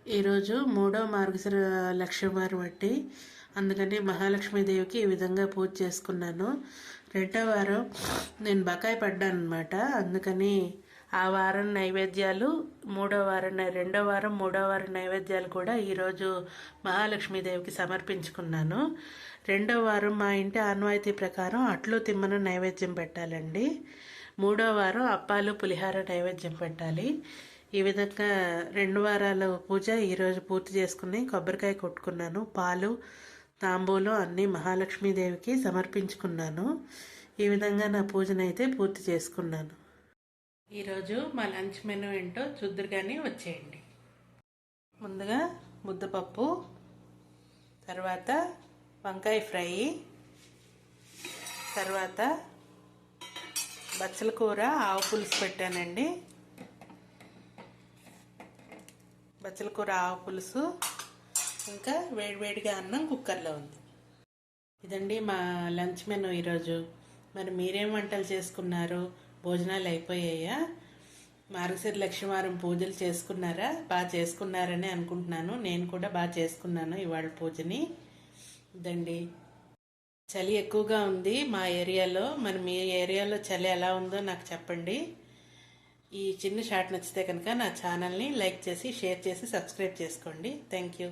ఈరోజు మూడో మార్గశిర లక్ష్మీవారం బట్టి అందుకని మహాలక్ష్మీదేవికి ఈ విధంగా పూజ చేసుకున్నాను. రెండో వారం నేను బకాయి పడ్డాను అనమాట. అందుకని ఆ వారం నైవేద్యాలు రెండో వారం మూడో వారం నైవేద్యాలు కూడా ఈరోజు మహాలక్ష్మీదేవికి సమర్పించుకున్నాను. రెండో వారం మా ఇంటి ఆనవాయితీ ప్రకారం అట్లు తిమ్మన నైవేద్యం పెట్టాలండి. మూడో వారం అప్పాలు పులిహార నైవేద్యం పెట్టాలి. ఈ విధంగా 2 వారాల పూజ ఈరోజు పూర్తి చేసుకుని కొబ్బరికాయ కొట్టుకున్నాను. పాలు తాంబూలం అన్నీ మహాలక్ష్మీదేవికి సమర్పించుకున్నాను. ఈ విధంగా నా పూజనైతే పూర్తి చేసుకున్నాను. ఈరోజు మా లంచ్ మెనూ ఏంటో చూద్దరు కానీ వచ్చేయండి. ముందుగా ముద్దపప్పు, తర్వాత వంకాయ ఫ్రై, తర్వాత బచ్చల కూర ఆవు పులుసు పెట్టానండి. బచ్చల కూర ఆవు పులుసు, ఇంకా వేడివేడిగా అన్నం కుక్కర్లో ఉంది. ఇదండి మా లంచ్ మెనూ ఈరోజు. మరి మీరేం వంటలు చేసుకున్నారు? భోజనాలు అయిపోయాయా? మార్గశిర లక్ష్మీవారం పూజలు చేసుకున్నారా? బాగా చేసుకున్నారని అనుకుంటున్నాను. నేను కూడా బాగా చేసుకున్నాను ఇవాళ పూజని. ఇదండి, చలి ఎక్కువగా ఉంది మా ఏరియాలో. మరి మీ ఏరియాలో చలి ఎలా ఉందో నాకు చెప్పండి. ఈ చిన్న షార్ట్ నచ్చితే కనుక నా ఛానల్ని లైక్ చేసి షేర్ చేసి సబ్స్క్రైబ్ చేసుకోండి. Thank you.